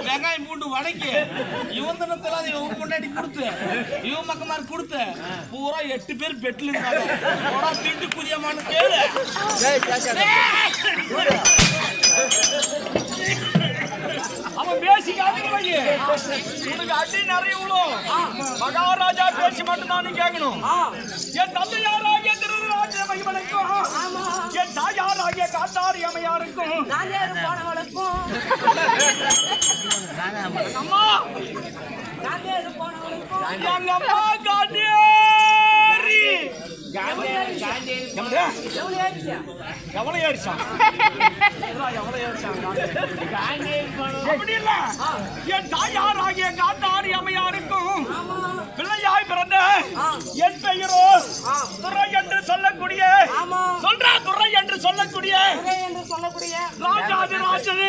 வெங்காயம் பூண்டு வடக்கி இவன் தினத்துல இவன் கொண்டாடி கொடுத்து இவன் மக்கமாரி கொடுத்து பூரா 8 பேர் பெட்ல இருந்தாங்க திட்டு புரியமானு கேளு அவன் பேசிக்காதீங்க உனக்கு அடி நிறைய விழும் மகாராஜா பேசி மட்டும் நானும் கேட்கணும் என் தந்தை யாராகிய திருராஜ மகிமனுக்கும் என் தாயாராகிய காத்தாரி அம்மையாருக்கும் அம்மா எங்க அம்மா காட்டேரி என் தாயாராகிய காத்தாரி அம்மையாருக்கும் பிள்ளையாய் பிறந்த என் பெயரோ துறை என்று சொல்லக்கூடிய துறை என்று சொல்லக்கூடிய ராஜாதிராஜன்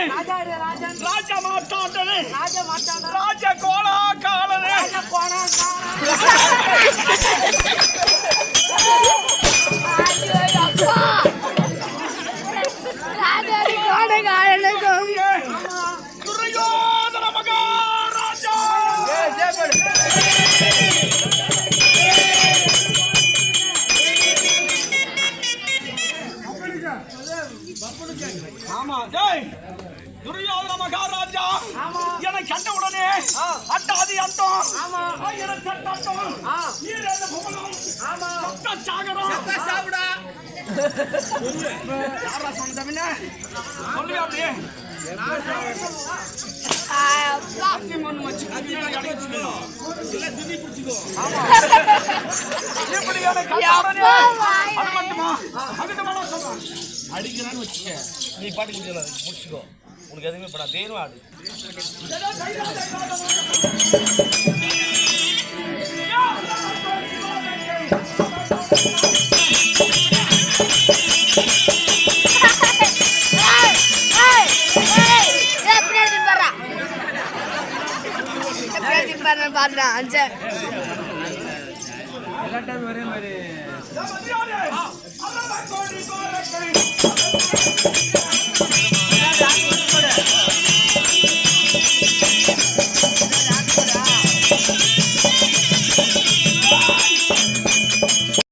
ராஜ மாட்டாண்டனு ராஜ கோலா காலனு துரியோதன மகாராஜா ஆமா ஜெய் துரியோதன மகாராஜா என்னை கண்ட உடனே அட்டாதி அட்டம் ஆயிரம் சட்டம் ஈரேழு புகழும் சத்த சாகரம் சத்த சாவுடா யாரா சொன்னதமினே சொல்லுங்க அப்படியே அடிக்கிறான்னு வச்சுக்க நீ பாட்டு முடிச்சுக்கோ உனக்கு எதுவுமே இப்ப நான் தேர்வு ஆடு ஒரே மாதிரி